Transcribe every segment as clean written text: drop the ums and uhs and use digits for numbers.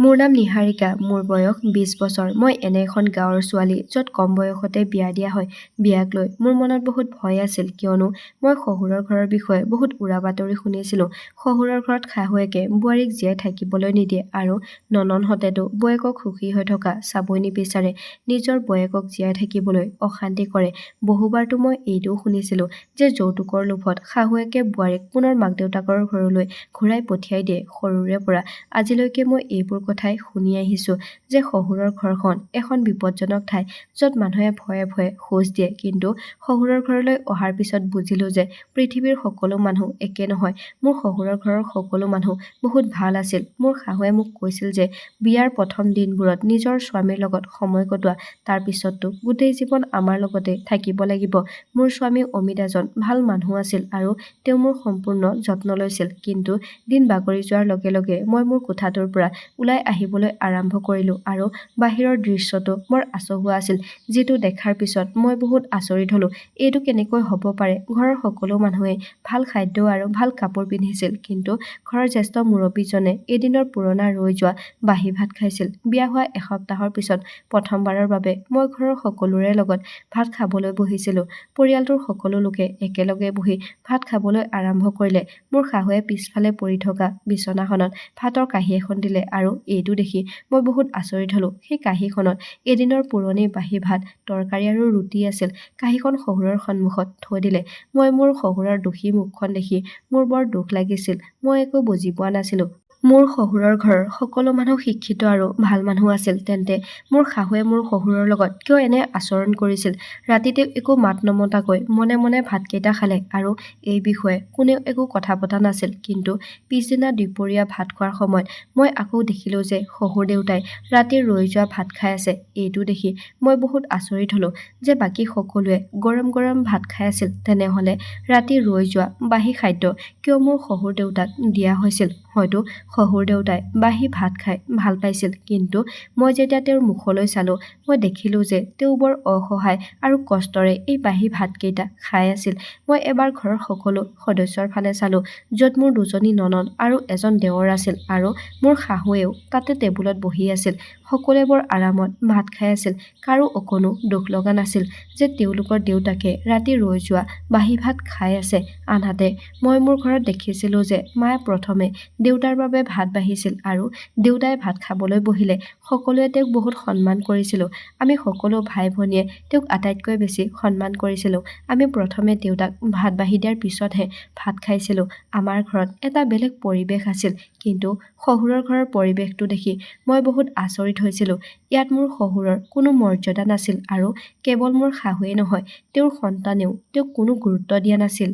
মোৰ নাম নিহাৰিকা, মোৰ বয়স 20 বছৰ। মই এনে এখন গাঁৱৰ ছোৱালী য'ত কম বয়সতে বিয়া দিয়া হয়। বিয়াক লৈ মোৰ মনত বহুত ভয় আছিল, কিয়নো মই শহুৰৰ ঘৰৰ বিষয়ে বহুত উৰা বাতৰি শুনিছিলোঁ। শহুৰৰ ঘৰত শাহুৱেকে বোৱাৰীক জীয়াই থাকিবলৈ নিদিয়ে আৰু ননদহঁতেতো বৌয়েকক সুখী হৈ থকা চাবই নিবিচাৰে। নিজৰ বৌয়েকক জীয়াই থাকিবলৈ অশান্তি কৰে। বহুবাৰতো মই এইটোও শুনিছিলোঁ যে যৌতুকৰ লোভত শাহুৱেকে বোৱাৰীক পুনৰ মাক দেউতাকৰ ঘৰলৈ ঘূৰাই পঠিয়াই দিয়ে। সৰুৰে পৰা আজিলৈকে মই এইবোৰ কথাই শুনি আহিছোঁ যে শহুৰৰ ঘৰখন এখন বিপদজনক ঠাই, য'ত মানুহে ভয়ে ভয়ে খোজ দিয়ে। কিন্তু শহুৰৰ ঘৰলৈ অহাৰ পিছত বুজিলোঁ যে পৃথিৱীৰ সকলো মানুহ একে নহয়। মোৰ শহুৰৰ ঘৰৰ সকলো মানুহ বহুত ভাল আছিল। মোৰ শাহুৱে মোক কৈছিল যে বিয়াৰ প্ৰথম দিনবোৰত নিজৰ স্বামীৰ লগত সময় কটোৱা, তাৰ পিছততো গোটেই জীৱন আমাৰ লগতে থাকিব লাগিব। মোৰ স্বামী অমিত এজন ভাল মানুহ আছিল আৰু তেওঁ মোৰ সম্পূৰ্ণ যত্ন লৈছিল। কিন্তু দিন বাগৰি যোৱাৰ লগে লগে মই মোৰ কোঠাটোৰ পৰা ওলাই আহিবলৈ আৰম্ভ কৰিলোঁ আৰু বাহিৰৰ দৃশ্যটো বৰ আচহুৱা আছিল, যিটো দেখাৰ পিছত মই বহুত আচৰিত হ'লোঁ। এইটো কেনেকৈ হ'ব পাৰে? ঘৰৰ সকলো মানুহে ভাল খাদ্য আৰু ভাল কাপোৰ পিন্ধিছিল, কিন্তু ঘৰৰ জ্যেষ্ঠ মুৰব্বীজনে এদিনৰ পুৰণা ৰৈ যোৱা বাঁহী ভাত খাইছিল। বিয়া হোৱা এসপ্তাহৰ পিছত প্ৰথমবাৰৰ বাবে মই ঘৰৰ সকলোৰে লগত ভাত খাবলৈ বহিছিলোঁ। পৰিয়ালটোৰ সকলো লোকে একেলগে বহি ভাত খাবলৈ আৰম্ভ কৰিলে। মোৰ শাহুৱে পিছফালে পৰি থকা বিচনাখনত ভাতৰ কাঁহী এখন দিলে আৰু এইটো দেখি মই বহুত আচৰিত হ'লোঁ। সেই কাঁহীখনত এদিনৰ পুৰণি বাঁহী ভাত, তৰকাৰী আৰু ৰুটি আছিল। কাঁহীখন শহুৰৰ সন্মুখত থৈ দিলে। মই মোৰ শহুৰৰ দুখী মুখখন দেখি মোৰ বৰ দুখ লাগিছিল। মই একো বুজি পোৱা নাছিলোঁ। মোৰ শহুৰৰ ঘৰৰ সকলো মানুহ শিক্ষিত আৰু ভাল মানুহ আছিল, তেন্তে মোৰ শাহুৱে মোৰ শহুৰৰ লগত কিয় এনে আচৰণ কৰিছিল? ৰাতিতে একো মাত নমতাকৈ মনে মনে ভাতকেইটা খালে আৰু এই বিষয়ে কোনেও একো কথা পতা নাছিল। কিন্তু পিছদিনা দুপৰীয়া ভাত খোৱাৰ সময়ত মই আকৌ দেখিলোঁ যে শহুৰ দেউতাই ৰাতিৰ ৰৈ যোৱা ভাত খাই আছে। এইটো দেখি মই বহুত আচৰিত হ'লোঁ যে বাকী সকলোৱে গৰম গৰম ভাত খাই আছিল। তেনেহ'লে ৰাতি ৰৈ যোৱা বাঁহী খাদ্য কিয় মোৰ শহুৰ দেউতাক দিয়া হৈছিল? হয়তো শহুৰ দেউতাই বাঁহী ভাত খাই ভাল পাইছিল। কিন্তু মই যেতিয়া তেওঁৰ মুখলৈ চালোঁ, মই দেখিলোঁ যে তেওঁ বৰ অসহায় আৰু কষ্টৰে এই বাঁহী ভাতকেইটা খাই আছিল। মই এবাৰ ঘৰৰ সকলো সদস্যৰ ফালে চালোঁ, য'ত মোৰ দুজনী ননদ আৰু এজন দেৱৰ আছিল আৰু মোৰ শাহুৱেও তাতে টেবুলত বহি আছিল। সকলোৱে বৰ আৰামত ভাত খাই আছিল। কাৰো অকণো দুখ লগা নাছিল যে তেওঁলোকৰ দেউতাকে ৰাতি ৰৈ যোৱা বাঁহী ভাত খাই আছে। আনহাতে মই মোৰ ঘৰত দেখিছিলোঁ যে মায়ে প্ৰথমে দেউতাৰ বাবে ভাত বাঢ়িছিল আৰু দেউতাই ভাত খাবলৈ বহিলে সকলোৱে তেওঁক বহুত সন্মান কৰিছিলোঁ। আমি সকলো ভাই ভনীয়ে তেওঁক আটাইতকৈ বেছি সন্মান কৰিছিলোঁ। আমি প্ৰথমে দেউতাক ভাত বাঢ়ি দিয়াৰ পিছতহে ভাত খাইছিলোঁ। আমাৰ ঘৰত এটা বেলেগ পৰিৱেশ আছিল, কিন্তু শহুৰৰ ঘৰৰ পৰিৱেশটো দেখি মই বহুত আচৰিত হৈছিলোঁ। ইয়াত মোৰ শহুৰৰ কোনো মৰ্যাদা নাছিল আৰু কেৱল মোৰ শাহুৱেই নহয়, তেওঁৰ সন্তানেও তেওঁক কোনো গুৰুত্ব দিয়া নাছিল।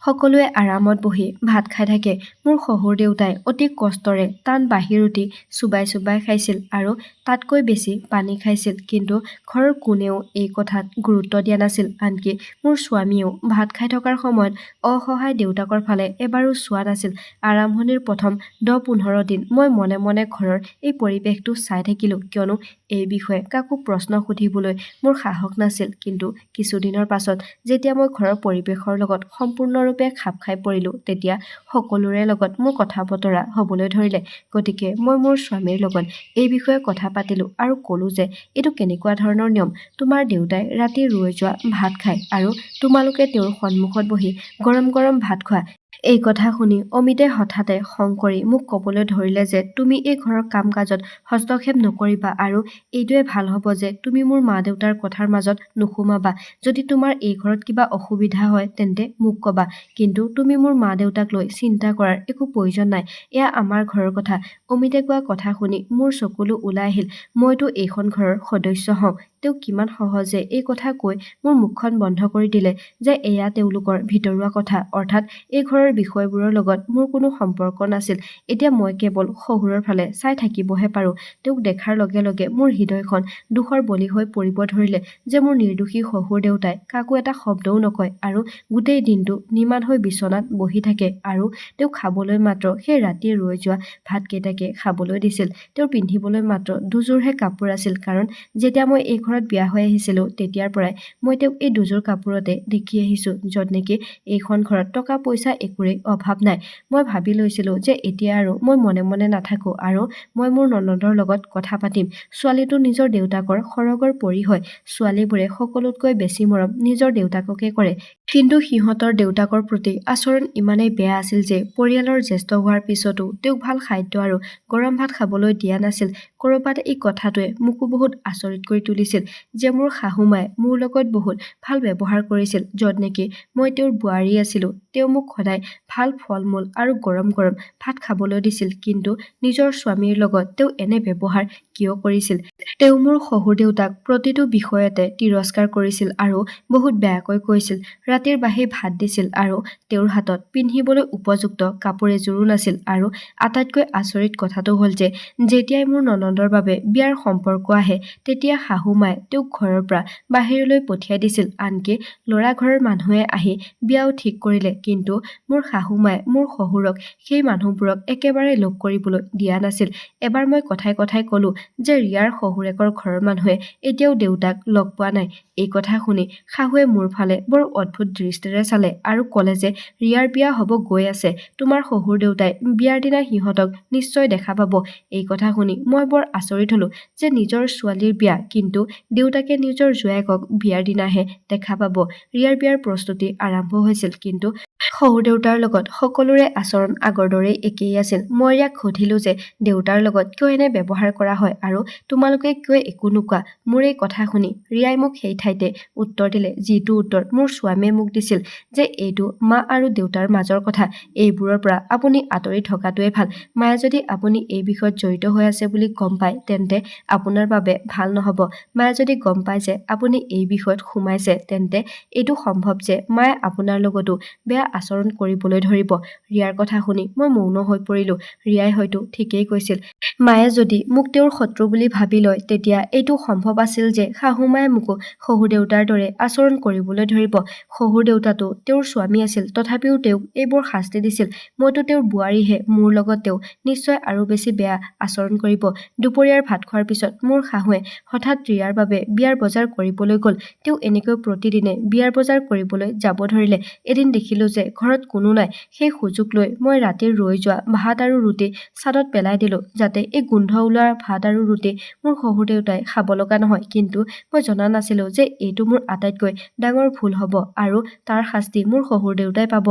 সকলোৱে আৰামত বহি ভাত খাই থাকে। মোৰ শহুৰ দেউতাই অতি কষ্টৰে টান বাঁহী ৰুটি চোবাই চোবাই খাইছিল আৰু তাতকৈ বেছি পানী খাইছিল। কিন্তু ঘৰৰ কোনেও এই কথাত গুৰুত্ব দিয়া নাছিল। আনকি মোৰ স্বামীয়েও ভাত খাই থকাৰ সময়ত অসহায় দেউতাকৰ ফালে এবাৰো চোৱা নাছিল। আৰম্ভণিৰ প্ৰথম 10-15 দিন মই মনে মনে ঘৰৰ এই পৰিৱেশটো চাই থাকিলোঁ, কিয়নো এই বিষয়ে কাকো প্ৰশ্ন সুধিবলৈ মোৰ সাহস নাছিল। কিন্তু কিছুদিনৰ পাছত যেতিয়া মই ঘৰৰ পৰিৱেশৰ লগত সম্পূৰ্ণৰূপে খাপ খাই পৰিলোঁ, তেতিয়া সকলোৰে লগত মোৰ কথা বতৰা হ'বলৈ ধৰিলে। গতিকে মই মোৰ স্বামীৰ লগত এই বিষয়ে কথা পাতিলোঁ আৰু ক'লোঁ যে এইটো কেনেকুৱা ধৰণৰ নিয়ম? তোমাৰ দেউতাই ৰাতি ৰৈ যোৱা ভাত খায় আৰু তোমালোকে তেওঁৰ সন্মুখত বহি গৰম গৰম ভাত খোৱা। এই কথা শুনি অমিতে হঠাতে খং কৰি মোক ক'বলৈ ধৰিলে যে তুমি এই ঘৰৰ কাম-কাজত হস্তক্ষেপ নকৰিবা আৰু এইটোৱে ভাল হ'ব যে তুমি মোৰ মা-দেউতাৰ কথাৰ মাজত নোসোমাবা। যদি তোমাৰ এই ঘৰত কিবা অসুবিধা হয় তেন্তে মোক ক'বা, কিন্তু তুমি মোৰ মা-দেউতাক লৈ চিন্তা কৰাৰ একো প্ৰয়োজন নাই। এয়া আমাৰ ঘৰৰ কথা। অমিতে কোৱা কথা শুনি মোৰ চকুলো ওলাই আহিল। মইতো এইখন ঘৰৰ সদস্য হওঁ। তেওঁ কিমান সহজে এই কথা কৈ মোৰ মুখখন বন্ধ কৰি দিলে যে এয়া তেওঁলোকৰ ভিতৰুৱা কথা, অৰ্থাৎ এই ঘৰৰ বিষয়বোৰৰ লগত মোৰ কোনো সম্পৰ্ক নাছিল। এতিয়া মই কেৱল শহুৰৰ ফালে চাই থাকিবহে পাৰোঁ। তেওঁক দেখাৰ লগে লগে মোৰ হৃদয়খন দুখৰ বলি হৈ পৰিব ধৰিলে যে মোৰ নিৰ্দোষী শহুৰ দেউতাই কাকো এটা শব্দও নকয় আৰু গোটেই দিনটো নিমাত হৈ বিচনাত বহি থাকে আৰু তেওঁ খাবলৈ মাত্ৰ সেই ৰাতি ৰৈ যোৱা ভাতকেইটাকে খাবলৈ দিছিল। তেওঁৰ পিন্ধিবলৈ মাত্ৰ দুযোৰহে কাপোৰ আছিল, কাৰণ যেতিয়া মই এই ঘৰত ঘৰত বিয়া হৈ আহিছিলোঁ তেতিয়াৰ পৰাই মই তেওঁক এই দুযোৰ কাপোৰতে দেখি আহিছোঁ, য'ত নেকি এইখন ঘৰত টকা পইচা একোৰেই অভাৱ নাই। মই ভাবি লৈছিলোঁ যে এতিয়া আৰু মই মনে মনে নাথাকোঁ আৰু মই মোৰ ননদৰ লগত কথা পাতিম। ছোৱালীটো নিজৰ দেউতাকৰ সৰগৰ পৰি হয়। ছোৱালীবোৰে সকলোতকৈ বেছি মৰম নিজৰ দেউতাককে কৰে। কিন্তু সিহঁতৰ দেউতাকৰ প্ৰতি আচৰণ ইমানেই বেয়া আছিল যে পৰিয়ালৰ জ্যেষ্ঠ হোৱাৰ পিছতো তেওঁক ভাল খাদ্য আৰু গৰম ভাত খাবলৈ দিয়া নাছিল। ক'ৰবাত এই কথাটোৱে মোকো বহুত আচৰিত কৰি তুলিছিল যে মোৰ শাহুমায়ে মোৰ লগত বহুত ভাল ব্যৱহাৰ কৰিছিল, য'ত নেকি মই তেওঁৰ বোৱাৰী আছিলোঁ। তেওঁ মোক সদায় ভাল ফল-মূল আৰু গৰম গৰম ভাত খাবলৈ দিছিল, কিন্তু নিজৰ স্বামীৰ লগত তেওঁ এনে ব্যৱহাৰ কিয় কৰিছিল? তেওঁ মোৰ শহুৰ দেউতাক প্ৰতিটো বিষয়তে তিৰস্কাৰ কৰিছিল আৰু বহুত বেয়াকৈ কৈছিল। ৰাতিৰ বাহি ভাত দিছিল আৰু তেওঁৰ হাতত পিন্ধিবলৈ উপযুক্ত কাপোৰ এযোৰো নাছিল। আৰু আটাইতকৈ আচৰিত কথাটো হ'ল যে যেতিয়াই মোৰ ননদৰ বাবে বিয়াৰ সম্পৰ্ক আহে তেতিয়া শাহুমায়ে তেওঁক ঘৰৰ পৰা বাহিৰলৈ পঠিয়াই দিছিল। আনকি ল'ৰা ঘৰৰ মানুহে আহি বিয়াও ঠিক কৰিলে, কিন্তু মোৰ শাহুমায়ে মোৰ শহুৰক সেই মানুহবোৰক একেবাৰে লগ কৰিবলৈ দিয়া নাছিল। এবাৰ মই কথাই কথাই ক'লো যে ৰিয়াৰ শহুৰেকৰ ঘৰৰ মানুহে এতিয়াও দেউতাক লগ পোৱা নাই। এই কথা শুনি শাহুৱে মোৰ ফালে বৰ অদ্ভুত দৃষ্টিৰে চালে আৰু ক'লে যে ৰিয়াৰ বিয়া হ'ব গৈ আছে, তোমাৰ শহুৰ দেউতাই বিয়াৰ দিনা সিহঁতক নিশ্চয় দেখা পাব। এই কথা শুনি মই বৰ আচৰিত হলো যে নিজৰ ছোৱালীৰ বিয়া, কিন্তু দেউতাকে নিজৰ জোঁৱায়েকক বিয়াৰ দিনাহে দেখা পাব। ৰিয়াৰ বিয়াৰ প্ৰস্তুতি আৰম্ভ হৈছিল, কিন্তু শহুৰ দেউতাৰ লগত সকলোৰে আচৰণ আগৰ দৰেই একেই আছিল। মই ৰিয়াক সুধিলো যে দেউতাৰ লগত কিয় এনে ব্যৱহাৰ কৰা হয় আৰু তোমালোকে কিয় একো নোকোৱা? মোৰ এই কথা শুনি ৰিয়াই মোক সেই ঠাইতে উত্তৰ দিলে যিটো উত্তৰ মোৰ স্বামীয়ে মোক দিছিল, যে এইটো মা আৰু দেউতাৰ মাজৰ কথা, এইবোৰৰ পৰা আপুনি আঁতৰি থকাটোৱে ভাল। মায়ে যদি আপুনি এই বিষয়ত জড়িত হৈ আছে বুলি গম পায় তেন্তে আপোনাৰ বাবে ভাল নহ'ব। মায়ে যদি গম পায় যে আপুনি এই বিষয়ত সোমাইছে তেন্তে এইটো সম্ভৱ যে মায়ে আপোনাৰ লগতো বেয়া আচৰণ কৰিবলৈ ধৰিব। ৰিয়াৰ কথা শুনি মই মৌন হৈ পৰিলো। ৰিয়াই হয়তো ঠিকেই কৈছিল। মায়ে যদি মোক তেওঁৰ শত্ৰু বুলি ভাবি লয় তেতিয়া এইটো সম্ভৱ আছিল যে শাহুমায়ে মোকো শহুৰ দেউতাৰ দৰে আচৰণ কৰিবলৈ ধৰিব। শহুৰ দেউতাটো তেওঁৰ স্বামী আছিল, তথাপিও তেওঁক এইবোৰ শাস্তি দিছিল। মইতো তেওঁৰ বোৱাৰীহে, মোৰ লগত তেওঁ নিশ্চয় আৰু বেছি বেয়া আচৰণ কৰিব। দুপৰীয়াৰ ভাত খোৱাৰ পিছত মোৰ শাহুৱে হঠাৎ ৰিয়াৰ বাবে বিয়াৰ বজাৰ কৰিবলৈ গ'ল। তেওঁ এনেকৈ প্ৰতিদিনে বিয়াৰ বজাৰ কৰিবলৈ যাব ধৰিলে। এদিন দেখিলো যে ঘৰত কোনো নাই। সেই সুযোগ লৈ মই ৰাতিৰ ৰৈ যোৱা ভাত আৰু ৰুটি চাদত পেলাই দিলো, যাতে এই গোন্ধ ওলোৱা ভাত আৰু ৰুটি মোৰ শহুৰ দেউতাই খাব লগা নহয়। কিন্তু মই জনা নাছিলো যে এইটো মোৰ আটাইতকৈ ডাঙৰ ভুল হ'ব আৰু তাৰ শাস্তি মোৰ শহুৰ দেউতাই পাব।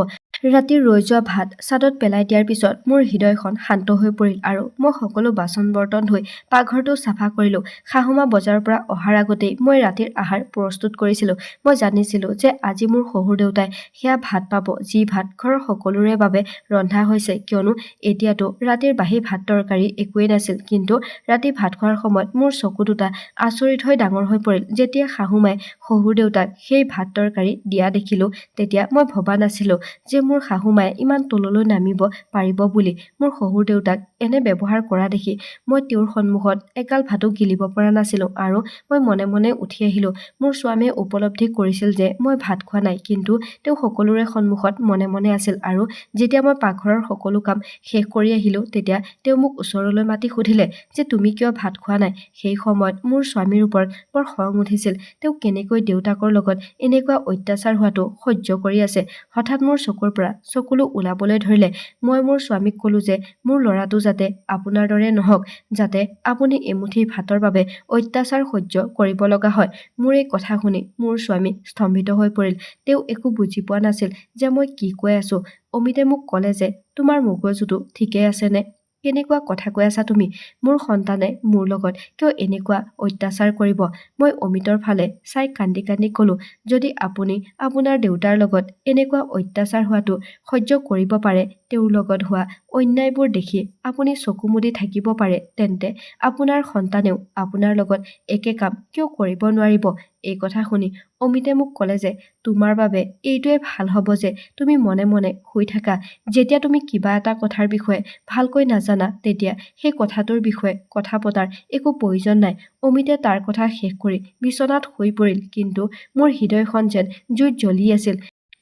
ৰাতিৰ ৰৈ যোৱা ভাত চাদত পেলাই দিয়াৰ পিছত মোৰ হৃদয়খন শান্ত হৈ পৰিল আৰু মই সকলো বাচন বৰ্তন ধুই পাকঘৰটো চাফা কৰিলো। শাহুমা বজাৰৰ পৰা অহাৰ আগতেই মই ৰাতিৰ আহাৰ প্ৰস্তুত কৰিছিলো। মই জানিছিলো যে আজি মোৰ শহুৰ দেউতাই সেয়া ভাত পাব, যি ভাত ঘৰৰ সকলোৰে বাবে ৰন্ধা হৈছে, কিয়নো এতিয়াতো ৰাতিৰ বাহি ভাত তৰকাৰী একোৱেই নাছিল। কিন্তু ৰাতি ভাত খোৱাৰ সময়ত মোৰ চকু দুটা আচৰিত হৈ ডাঙৰ হৈ পৰিল। যেতিয়া শাহুমাই শহুৰ দেউতাক সেই ভাত তৰকাৰী দিয়া দেখিলো তেতিয়া মই ভবা নাছিলো যে মোৰ শাহুমায়ে ইমান তললৈ নামিব পাৰিব বুলি। মোৰ শহুৰ দেউতাক এনে ব্যৱহাৰ কৰা দেখি মই তেওঁৰ সন্মুখত এগাল ভাতো গিলিব পৰা নাছিলো আৰু মই মনে মনে উঠি আহিলো। মোৰ স্বামীয়ে উপলব্ধি কৰিছিল যে মই ভাত খোৱা নাই, কিন্তু তেওঁ সকলোৰে সন্মুখত মনে মনে আছিল। আৰু যেতিয়া মই পাকঘৰৰ সকলো কাম শেষ কৰি আহিলো তেতিয়া তেওঁ মোক ওচৰলৈ মাতি সুধিলে যে তুমি কিয় ভাত খোৱা নাই? সেই সময়ত মোৰ স্বামীৰ ওপৰত বৰ খং উঠিছিল। তেওঁ কেনেকৈ দেউতাকৰ লগত এনেকুৱা অত্যাচাৰ হোৱাটো সহ্য কৰি আছে। হঠাৎ মোৰ চকুৰ পৰা চকুলো ওলাবলৈ ধৰিলে। মই মোৰ স্বামীক ক'লো যে মোৰ ল'ৰাটো যাতে আপোনাৰ দৰে নহওক, যাতে আপুনি এমুঠি ভাতৰ বাবে অত্যাচাৰ সহ্য কৰিব লগা হয়। মোৰ এই কথা শুনি মোৰ স্বামী স্তম্ভিত হৈ পৰিল। তেওঁ একো বুজি পোৱা নাছিল যে মই কি কৈ আছো। অমিতে মোক ক'লে যে তোমাৰ মগজুটো ঠিকে আছেনে? কেনেকুৱা কথা কৈ আছা তুমি? মোৰ সন্তানে মোৰ লগত কিয় এনেকুৱা অত্যাচাৰ কৰিব? মই অমিতৰ ফালে চাই কান্দি কান্দি ক'লো, যদি আপুনি আপোনাৰ দেউতাৰ লগত এনেকুৱা অত্যাচাৰ হোৱাটো সহ্য কৰিব পাৰে, তেওঁৰ লগত হোৱা অন্যায়বোৰ দেখি আপুনি চকু মুদি থাকিব পাৰে, তেন্তে আপোনাৰ সন্তানেও আপোনাৰ লগত একে কাম কিয় কৰিব নোৱাৰিব? এই কথা শুনি অমিতে মোক ক'লে যে তোমাৰ বাবে এইটোৱে ভাল হ'ব যে তুমি মনে মনে শুই থাকা। যেতিয়া তুমি কিবা এটা কথাৰ বিষয়ে ভালকৈ নাজানা তেতিয়া সেই কথাটোৰ বিষয়ে কথা পতাৰ একো প্ৰয়োজন নাই। অমিতে তাৰ কথা শেষ কৰি বিচনাত শুই পৰিল, কিন্তু মোৰ হৃদয়খন যেন জুইত জ্বলি আছিল।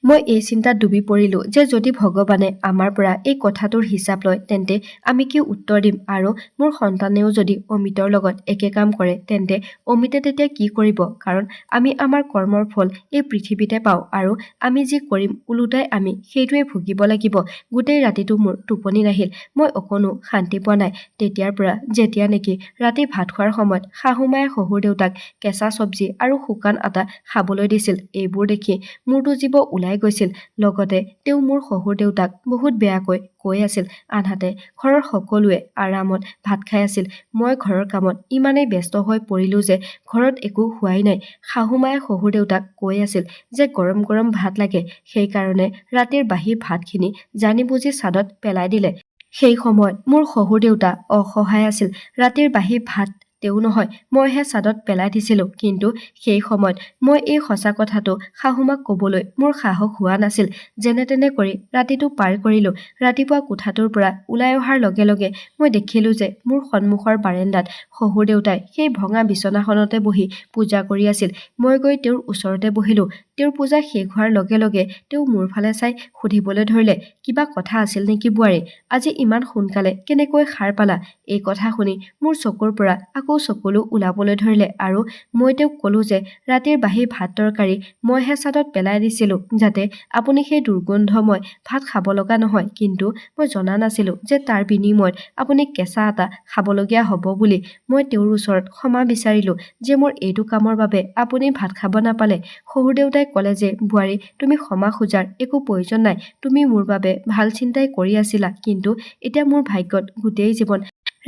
মই এই চিন্তাত ডুবি পৰিলো যে যদি ভগৱানে আমাৰ পৰা এই কথাটোৰ হিচাপ লয় তেন্তে আমি কি উত্তৰ দিম, আৰু মোৰ সন্তানেও যদি অমিতৰ লগত একে কাম কৰে তেন্তে অমিতে তেতিয়া কি কৰিব? কাৰণ আমি আমাৰ কৰ্মৰ ফল এই পৃথিৱীতে পাওঁ, আৰু আমি যি কৰিম ওলোটাই আমি সেইটোৱে ভুগিব লাগিব। গোটেই ৰাতিটো মোৰ টোপনি নাহিল। মই অকণো শান্তি পোৱা নাই তেতিয়াৰ পৰা যেতিয়া নেকি ৰাতি ভাত খোৱাৰ সময়ত শাহুমায়ে শহুৰ দেউতাক কেঁচা চব্জি আৰু শুকান আটা খাবলৈ দিছিল। এইবোৰ দেখি মোৰতো জীৱ ওলাই গৈছিল। লগতে তেওঁ মোৰ শহুৰ দেউতাক বহুত বেয়াকৈ কৈ আছিল। আনহাতে ঘৰৰ সকলোৱে আৰামত ভাত খাই আছিল। মই ঘৰৰ কামত ইমানেই ব্যস্ত হৈ পৰিলো যে ঘৰত একো হোৱাই নাই। শাহুমায়ে শহুৰ দেউতাক কৈ আছিল যে গৰম গৰম ভাত লাগে, সেইকাৰণে ৰাতিৰ বাহি ভাতখিনি জানি বুজি চাদত পেলাই দিলে। সেই সময়ত মোৰ শহুৰ দেউতা অসহায় আছিল। ৰাতিৰ বাহি ভাত তেওঁ নহয়, মইহে চাদত পেলাই দিছিলোঁ। কিন্তু সেই সময়ত মই এই সঁচা কথাটো শাহুমাক ক'বলৈ মোৰ সাহস হোৱা নাছিল। যেনে তেনে কৰি ৰাতিটো পাৰ কৰিলোঁ। ৰাতিপুৱা কোঠাটোৰ পৰা ওলাই অহাৰ লগে লগে মই দেখিলোঁ যে মোৰ সন্মুখৰ বাৰান্দাত শহুৰ দেউতাই সেই ভঙা বিচনাখনতে বহি পূজা কৰি আছিল। মই গৈ তেওঁৰ ওচৰতে বহিলোঁ। তেওঁৰ পূজা শেষ হোৱাৰ লগে লগে তেওঁ মোৰ ফালে চাই সুধিবলৈ ধৰিলে, কিবা কথা আছিল নেকি বোৱাৰী? আজি ইমান সোনকালে কেনেকৈ সাৰ পালা? এই কথা শুনি মোৰ চকুৰ পৰা আকৌ চকুলো ওলাবলৈ ধৰিলে, আৰু মই তেওঁক ক'লো যে ৰাতিৰ বাহি ভাত তৰকাৰী মইহে চাদত পেলাই দিছিলোঁ যাতে আপুনি সেই দুৰ্গন্ধময় ভাত খাব লগা নহয়। কিন্তু মই জনা নাছিলোঁ যে তাৰ বিনিময়ত আপুনি কেঁচা আটা খাবলগীয়া হ'ব বুলি। মই তেওঁৰ ওচৰত ক্ষমা বিচাৰিলোঁ যে মোৰ এইটো কামৰ বাবে আপুনি ভাত খাব নাপালে। শহুৰ দেউতাই ক'লে যে বোৱাৰী, তুমি ক্ষমা খোজাৰ একো প্ৰয়োজন নাই। তুমি মোৰ বাবে ভাল চিন্তাই কৰি আছিলা, কিন্তু এতিয়া মোৰ ভাগ্যত গোটেই জীৱন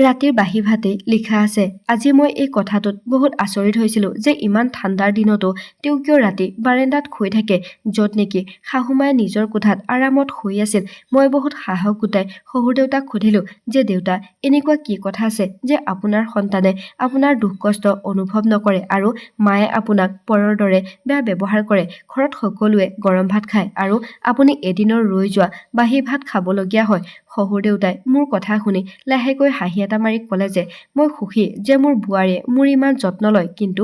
ৰাতিৰ বাহি ভাতেই লিখা আছে। আজি মই এই কথাটোত বহুত আচৰিত হৈছিলোঁ যে ইমান ঠাণ্ডাৰ দিনতো তেওঁ কিয় ৰাতি বাৰান্দাত শুই থাকে, য'ত নেকি শাহুমায়ে নিজৰ কোঠাত আৰামত শুই আছিল। মই বহুত সাহস গোটাই শহুৰ দেউতাক সুধিলোঁ যে দেউতা, এনেকুৱা কি কথা আছে যে আপোনাৰ সন্তানে আপোনাৰ দুখ কষ্ট অনুভৱ নকৰে আৰু মায়ে আপোনাক পৰৰ দৰে বেয়া ব্যৱহাৰ কৰে? ঘৰত সকলোৱে গৰম ভাত খায় আৰু আপুনি এদিনৰ ৰৈ যোৱা বাহি ভাত খাবলগীয়া হয়। শহুৰ দেউতাই মোৰ কথা শুনি লাহেকৈ হাঁহি এটা মাৰি ক'লে যে মই সুখী যে মোৰ বোৱাৰীয়ে মোৰ ইমান যত্ন লয়, কিন্তু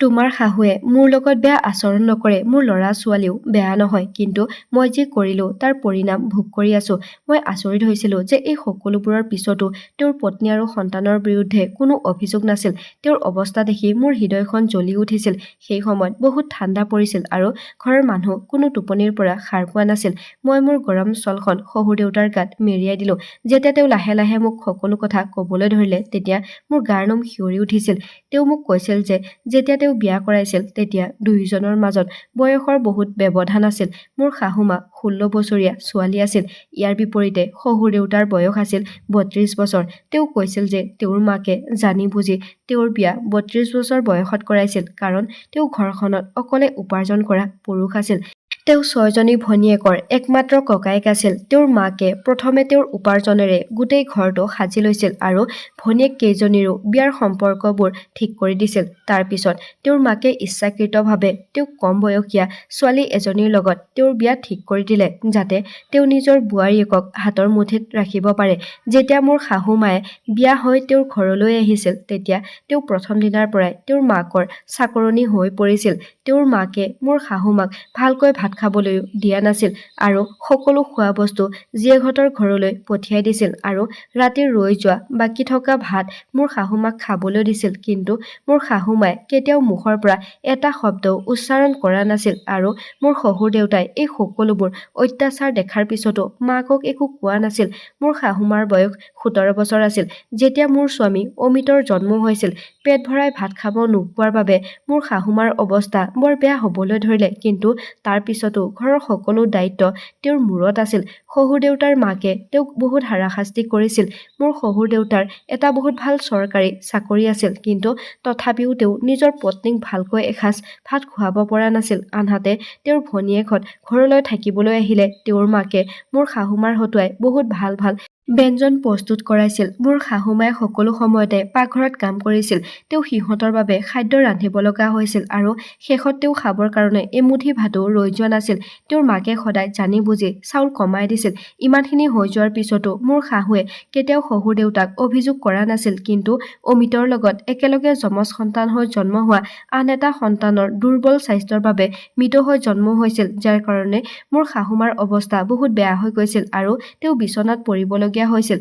তোমাৰ শাহুৱে মোৰ লগত বেয়া আচৰণ নকৰে। মোৰ ল'ৰা ছোৱালীও বেয়া নহয়, কিন্তু মই যি কৰিলোঁ তাৰ পৰিণাম ভোগ কৰি আছোঁ। মই আচৰিত হৈছিলোঁ যে এই সকলোবোৰৰ পিছতো তেওঁৰ পত্নী আৰু সন্তানৰ বিৰুদ্ধে কোনো অভিযোগ নাছিল। তেওঁৰ অৱস্থা দেখি মোৰ হৃদয়খন জ্বলি উঠিছিল। সেই সময়ত বহুত ঠাণ্ডা পৰিছিল আৰু ঘৰৰ মানুহ কোনো টোপনিৰ পৰা সাৰ পোৱা নাছিল। মই মোৰ গৰম শ্বলখন শহুৰ দেউতাৰ গাত মেৰিয়াই দিলোঁ। যেতিয়া তেওঁ লাহে লাহে মোক সকলো কথা ক'বলৈ ধৰিলে তেতিয়া মোৰ গাৰ নোম শিয়ৰি উঠিছিল। তেওঁ মোক কৈছিল যে যেতিয়া তেওঁ বিয়া কৰাইছিল তেতিয়া দুয়োজনৰ মাজত বয়সৰ বহুত ব্যৱধান আছিল। মোৰ শাহুমা 16 বছৰীয়া ছোৱালী আছিল। ইয়াৰ বিপৰীতে শহুৰ দেউতাৰ বয়স আছিল 32 বছৰ। তেওঁ কৈছিল যে তেওঁৰ মাকে জানি বুজি তেওঁৰ বিয়া 32 বছৰ বয়সত কৰাইছিল, কাৰণ তেওঁ ঘৰখনত অকলে উপাৰ্জন কৰা পুৰুষ আছিল। তেওঁ 6 জনী ভনীয়েকৰ একমাত্ৰ ককায়েক আছিল। তেওঁৰ মাকে প্ৰথমে তেওঁৰ উপাৰ্জনেৰে গোটেই ঘৰটো সাজি লৈছিল আৰু ভনীয়েক কেইজনীৰো বিয়াৰ সম্পৰ্কবোৰ ঠিক কৰি দিছিল। তাৰ পিছত তেওঁৰ মাকে ইচ্ছাকৃতভাৱে তেওঁক কম বয়সীয়া ছোৱালী এজনীৰ লগত তেওঁৰ বিয়া ঠিক কৰি দিলে, যাতে তেওঁ নিজৰ বোৱাৰীয়েকক হাতৰ মুঠিত ৰাখিব পাৰে। যেতিয়া মোৰ শাহুমায়ে বিয়া হৈ তেওঁৰ ঘৰলৈ আহিছিল তেতিয়া তেওঁ প্ৰথম দিনাৰ পৰাই তেওঁৰ মাকৰ চাকৰণী হৈ পৰিছিল। তেওঁৰ মাকে মোৰ শাহুমাক ভালকৈ ভাত খাবলৈও দিয়া নাছিল আৰু সকলো খোৱা বস্তু জীয়েকহঁতৰ ঘৰলৈ পঠিয়াই দিছিল, আৰু ৰাতিৰ ৰৈ যোৱা বাকী থকা ভাত মোৰ শাহুমাক খাবলৈ দিছিল। কিন্তু মোৰ শাহুমায়ে কেতিয়াও মুখৰ পৰা এটা শব্দও উচ্চাৰণ কৰা নাছিল, আৰু মোৰ শহুৰ দেউতাই এই সকলোবোৰ অত্যাচাৰ দেখাৰ পিছতো মাকক একো কোৱা নাছিল। মোৰ শাহুমাৰ বয়স 17 বছৰ আছিল যেতিয়া মোৰ স্বামী অমিতৰ জন্ম হৈছিল। পেট ভৰাই ভাত খাব নোপোৱাৰ বাবে মোৰ শাহুমাৰ অৱস্থা বৰ বেয়া হ'বলৈ ধৰিলে, কিন্তু তাৰ পিছতো ঘৰৰ সকলো দায়িত্ব তেওঁৰ মূৰত আছিল। শহুৰ দেউতাৰ মাকে তেওঁক বহুত হাৰাশাস্তি কৰিছিল। মোৰ শহুৰ দেউতাৰ এটা বহুত ভাল চৰকাৰী চাকৰি আছিল, কিন্তু তথাপিও তেওঁ নিজৰ পত্নীক ভালকৈ এসাঁজ ভাত খুৱাব পৰা নাছিল। আনহাতে তেওঁৰ ভনীয়েকহঁত ঘৰলৈ থাকিবলৈ আহিলে তেওঁৰ মাকে মোৰ শাহুমাৰ হতুৱাই বহুত ভাল ভাল ব্যঞ্জন প্ৰস্তুত কৰাইছিল। মোৰ শাহুমায়ে সকলো সময়তে পাকঘৰত কাম কৰিছিল। তেওঁ সিহঁতৰ বাবে খাদ্য ৰান্ধিব লগা হৈছিল আৰু শেষত তেওঁ খাবৰ কাৰণে এমুঠি ভাতো ৰৈ যোৱা নাছিল। তেওঁৰ মাকে সদায় জানি বুজি চাউল কমাই দিছিল। ইমানখিনি হৈ যোৱাৰ পিছতো মোৰ শাহুৱে কেতিয়াও শহুৰ দেউতাক অভিযোগ কৰা নাছিল। কিন্তু অমিতৰ লগত একেলগে যমজ সন্তান হৈ জন্ম হোৱা আন এটা সন্তানৰ দুৰ্বল স্বাস্থ্যৰ বাবে মৃত হৈ জন্ম হৈছিল, যাৰ কাৰণে মোৰ শাহুমাৰ অৱস্থা বহুত বেয়া হৈ গৈছিল আৰু তেওঁ বিচনাত পৰিবলগীয়া হৈছিল।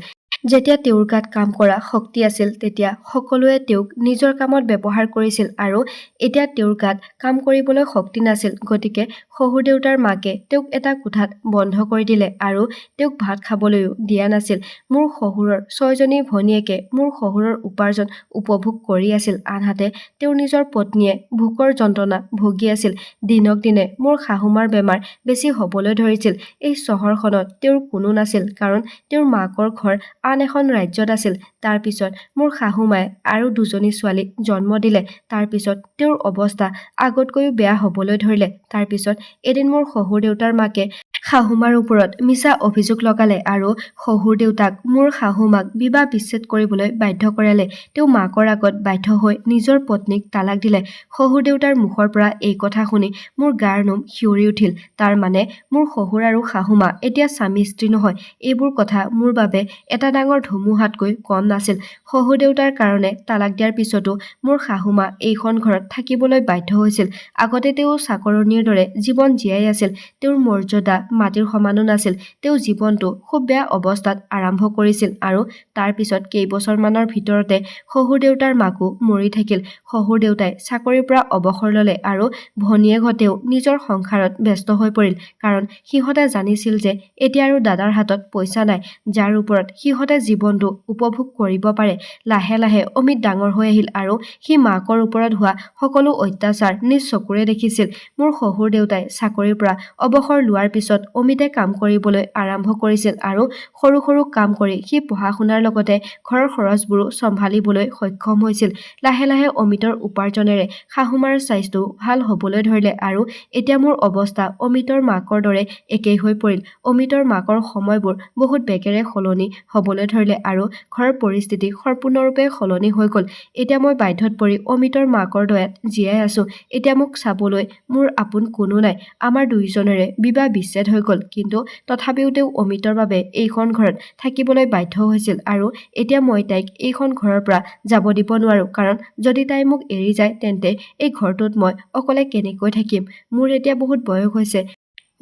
যেতিয়া তেওঁৰ গাত কাম কৰা শক্তি আছিল, তেতিয়া সকলোৱে তেওঁক নিজৰ কামত ব্যৱহাৰ কৰিছিল আৰু এতিয়া তেওঁৰ গাত কাম কৰিবলৈ শক্তি নাছিল। গতিকে শহুৰ দেউতাৰ মাকে তেওঁক এটা কোঠাত বন্ধ কৰি দিলে আৰু তেওঁক ভাত খাবলৈও দিয়া নাছিল। মোৰ শহুৰৰ 6 জনী ভনীয়েকে মোৰ শহুৰৰ উপাৰ্জন উপভোগ কৰি আছিল, আনহাতে তেওঁৰ নিজৰ পত্নীয়ে ভোকৰ যন্ত্ৰণা ভুগি আছিল। দিনক দিনে মোৰ শাহুমাৰ বেমাৰ বেছি হ'বলৈ ধৰিছিল। এই চহৰখনত তেওঁৰ কোনো নাছিল, কাৰণ তেওঁৰ মাকৰ ঘৰ আন এখন ৰাজ্যত আছিল। তাৰ পিছত মোৰ শাহুমায়ে আৰু 2 জনী ছোৱালীক জন্ম দিলে। তাৰ পিছত তেওঁৰ অৱস্থা আগতকৈও বেয়া হ'বলৈ ধৰিলে। তাৰ পিছত এদিন মোৰ শহুৰ দেউতাৰ মাকে শাহুমাৰ ওপৰত মিছা অভিযোগ লগালে আৰু শহুৰ দেউতাক মোৰ শাহুমাক বিবাহ বিচ্ছেদ কৰিবলৈ বাধ্য কৰালে। তেওঁ মাকৰ আগত বাধ্য হৈ নিজৰ পত্নীক তালাক দিলে। শহুৰ দেউতাৰ মুখৰ পৰা এই কথা শুনি মোৰ গাৰ নোম শিয়ৰি উঠিল। তাৰ মানে মোৰ শহুৰ আৰু শাহুমা এতিয়া স্বামী স্ত্ৰী নহয়। এইবোৰ কথা মোৰ বাবে এটা ডাঙৰ ধুমুহাতকৈ কম নাছিল। শহুৰ দেউতাৰ কাৰণে তালাক দিয়াৰ পিছতো মোৰ শাহুমা এইখন ঘৰত থাকিবলৈ বাধ্য হৈছিল। আগতে তেওঁ চাকৰণীৰ দৰে জীৱন জীয়াই আছিল। তেওঁৰ মৰ্যাদা মাটিৰ সমানো নাছিল। তেওঁ জীৱনটো খুব বেয়া অৱস্থাত আৰম্ভ কৰিছিল আৰু তাৰ পিছত কেইবছৰমানৰ ভিতৰতে শহুৰ দেউতাৰ মাকো মৰি থাকিল। শহুৰ দেউতাই চাকৰিৰ পৰা অৱসৰ ল'লে আৰু ভনীয়েকহঁতেও নিজৰ সংসাৰত ব্যস্ত হৈ পৰিল, কাৰণ সিহঁতে জানিছিল যে এতিয়া আৰু দাদাৰ হাতত পইচা নাই, যাৰ ওপৰত সিহঁতে জীৱনটো উপভোগ কৰিব পাৰে। লাহে লাহে অমিত ডাঙৰ হৈ আহিল আৰু সি মাকৰ ওপৰত হোৱা সকলো অত্যাচাৰ নিজ চকুৰে দেখিছিল। মোৰ শহুৰ দেউতাই চাকৰিৰ পৰা অৱসৰ লোৱাৰ পিছত অমিতে কাম কৰিবলৈ আৰম্ভ কৰিছিল আৰু সৰু সৰু কাম কৰি সি পঢ়া-শুনাৰ লগতে ঘৰৰ খৰচবোৰো চম্ভালিবলৈ সক্ষম হৈছিল। লাহে লাহে অমিতৰ উপাৰ্জনেৰে শাহুমাৰ স্বাস্থ্য ভাল হ'বলৈ ধৰিলে আৰু এতিয়া মোৰ অৱস্থা অমিতৰ মাকৰ দৰে একেই হৈ পৰিল। অমিতৰ মাকৰ সময়বোৰ বহুত বেগেৰে সলনি হ'বলৈ ধৰিলে আৰু ঘৰৰ পৰিস্থিতি সম্পূৰ্ণৰূপে সলনি হৈ গ'ল। এতিয়া মই বাধ্যত পৰি অমিতৰ মাকৰ দয়াত জীয়াই আছো। এতিয়া মোক চাবলৈ মোৰ আপোন কোনো নাই। আমাৰ দুয়োজনৰে বিবাহ বিচ্ছেদ হৈ গ'ল, কিন্তু তথাপিও তেওঁ অমিতৰ বাবে এইখন ঘৰত থাকিবলৈ বাধ্য হৈছিল আৰু এতিয়া মই তাইক এইখন ঘৰৰ পৰা যাব দিব নোৱাৰো, কাৰণ যদি তাই মোক এৰি যায় তেন্তে এই ঘৰটোত মই অকলে কেনেকৈ থাকিম। মোৰ এতিয়া বহুত বয়স হৈছে।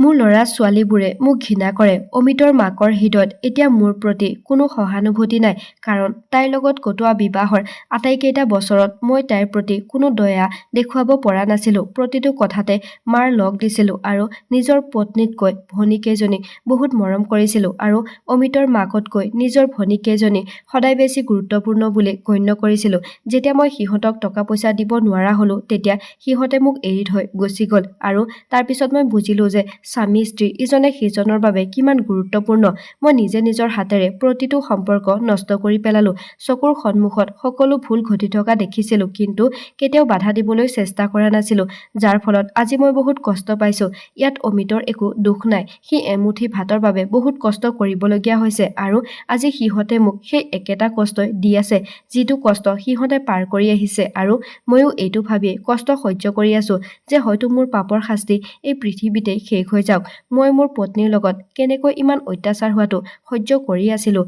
মোৰ ল'ৰা ছোৱালীবোৰে মোক ঘৃণা কৰে। অমিতৰ মাকৰ হৃদয়ত এতিয়া মোৰ প্ৰতি কোনো সহানুভূতি নাই, কাৰণ তাইৰ লগত কটোৱা বিবাহৰ আটাইকেইটা বছৰত মই তাইৰ প্ৰতি কোনো দয়া দেখুৱাব পৰা নাছিলো। প্ৰতিটো কথাতে মাৰ লগ দিছিলো আৰু নিজৰ পত্নীতকৈ ভনীকেইজনীক বহুত মৰম কৰিছিলো আৰু অমিতৰ মাকতকৈ নিজৰ ভনীকেইজনী সদায় বেছি গুৰুত্বপূৰ্ণ বুলি গণ্য কৰিছিলো। যেতিয়া মই সিহঁতক টকা পইচা দিব নোৱাৰা হলো, তেতিয়া সিহঁতে মোক এৰি থৈ গুচি গ'ল আৰু তাৰ পিছত মই বুজিলো যে স্বামী স্ত্ৰী ইজনে সিজনৰ বাবে কিমান গুৰুত্বপূৰ্ণ। মই নিজে নিজৰ হাতেৰে প্ৰতিটো সম্পৰ্ক নষ্ট কৰি পেলালো। চকুৰ সন্মুখত সকলো ভুল ঘটি থকা দেখিছিলো, কিন্তু কেতিয়াও বাধা দিবলৈ চেষ্টা কৰা নাছিলো, যাৰ ফলত আজি মই বহুত কষ্ট পাইছো। ইয়াত অমিতৰ একো দুখ নাই। সি এমুঠি ভাতৰ বাবে বহুত কষ্ট কৰিবলগীয়া হৈছে আৰু আজি সিহঁতে মোক সেই একেটা কষ্টই দি আছে, যিটো কষ্ট সিহঁতে পাৰ কৰি আহিছে আৰু ময়ো এইটো ভাবিয়ে কষ্ট সহ্য কৰি আছো যে হয়তো মোৰ পাপৰ শাস্তি এই পৃথিৱীতেই শেষ হৈ যাওক। মই মোৰ পত্নীৰ লগত কেনেকৈ ইমান অত্যাচাৰ হোৱাটো সহ্য কৰি আছিলো।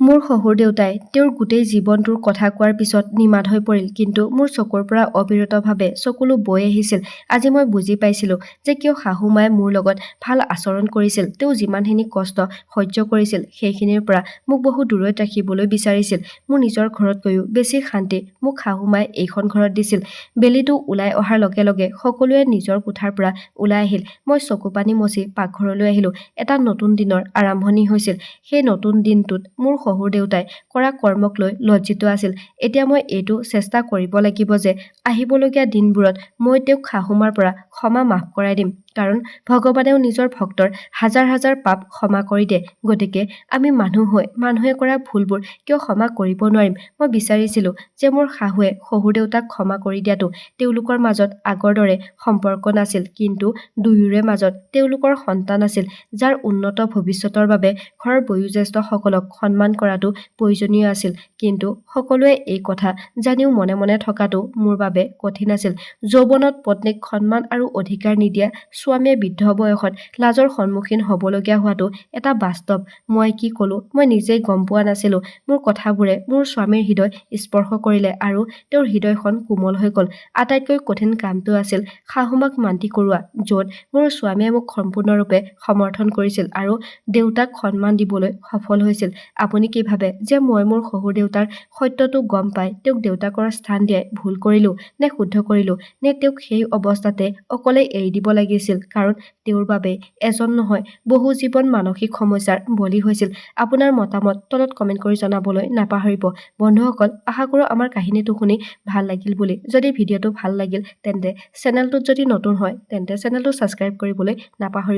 মোৰ শহুৰ দেউতাই তেওঁৰ গোটেই জীৱনটোৰ কথা কোৱাৰ পিছত নিমাত হৈ পৰিল, কিন্তু মোৰ চকুৰ পৰা অবিৰতভাৱে চকুলো বৈ আহিছিল। আজি মই বুজি পাইছিলো যে কিয় শাহুমায়ে মোৰ লগত ভাল আচৰণ কৰিছিল। তেওঁ যিমানখিনি কষ্ট সহ্য কৰিছিল সেইখিনিৰ পৰা মোক বহু দূৰত ৰাখিবলৈ বিচাৰিছিল। মোৰ নিজৰ ঘৰতকৈও বেছি শান্তি মোক শাহুমায়ে এইখন ঘৰত দিছিল। বেলিটো ওলাই অহাৰ লগে লগে সকলোৱে নিজৰ কোঠাৰ পৰা ওলাই আহিল। মই চকু পানী মচি পাকঘৰলৈ আহিলো। এটা নতুন দিনৰ আৰম্ভণি হৈছিল। সেই নতুন দিনটোত মোৰ শহুৰ দেউতাই কৰা কৰ্মক লৈ লজ্জিত আছিল। এতিয়া মই এইটো চেষ্টা কৰিব লাগিব যে আহিবলগীয়া দিনবোৰত মই তেওঁক শাহুমাৰ পৰা ক্ষমা মাফ কৰাই দিম। কাৰণ ভগৱানেও নিজৰ ভক্তৰ হাজাৰ হাজাৰ পাপ ক্ষমা কৰি দিয়ে। গতিকে আমি মানুহ হৈ মানুহে কৰা ভুলবোৰ কিয় ক্ষমা কৰিব নোৱাৰিম? মই বিচাৰিছিলোঁ যে মোৰ শাহুৱে শহুৰ দেউতাক ক্ষমা কৰি দিয়াটো। তেওঁলোকৰ মাজত আগৰ দৰে সম্পৰ্ক নাছিল, কিন্তু দুয়োৰে মাজত তেওঁলোকৰ সন্তান আছিল, যাৰ উন্নত ভৱিষ্যতৰ বাবে ঘৰৰ বয়োজ্যেষ্ঠসকলক সন্মান কৰাটো প্ৰয়োজনীয় আছিল। কিন্তু সকলোৱে এই কথা জানিও মনে মনে থকাটো মোৰ বাবে কঠিন আছিল। যৌৱনত পত্নীক সন্মান আৰু অধিকাৰ নিদিয়া স্বামীয়ে বৃদ্ধ বয়সত লাজৰ সন্মুখীন হ'বলগীয়া হোৱাটো এটা বাস্তৱ। মই কি ক'লো মই নিজেই গম পোৱা নাছিলোঁ। মোৰ কথাবোৰে মোৰ স্বামীৰ হৃদয় স্পৰ্শ কৰিলে আৰু তেওঁৰ হৃদয়খন কোমল হৈ গ'ল। আটাইতকৈ কঠিন কামটো আছিল শাহুমাক মান্তি কৰোৱা, য'ত মোৰ স্বামীয়ে মোক সম্পূৰ্ণৰূপে সমৰ্থন কৰিছিল আৰু দেউতাক সন্মান দিবলৈ সফল হৈছিল। আপুনি কি ভাবে যে মই মোৰ শহুৰ দেউতাৰ সত্যটো গম পাই তেওঁক দেউতাকৰ স্থান দিয়াই ভুল কৰিলোঁ নে শুদ্ধ কৰিলোঁ, নে তেওঁক সেই অৱস্থাতে অকলে এৰি দিব লাগিছিল? কাৰণ তেওঁৰ বাবে এজন নহয় বহু জীৱন মানসিক সমস্যাৰ বলি হৈছিল। আপোনাৰ মতামত তলত কমেণ্ট কৰি জনাবলৈ নাপাহৰিব। বন্ধুসকল, আশা কৰোঁ আমাৰ কাহিনীটো শুনি ভাল লাগিল বুলি। যদি ভিডিঅ'টো ভাল লাগিল তেন্তে চেনেলটোত যদি নতুন হয় তেন্তে চেনেলটো ছাবস্ক্ৰাইব কৰিবলৈ নাপাহৰিব।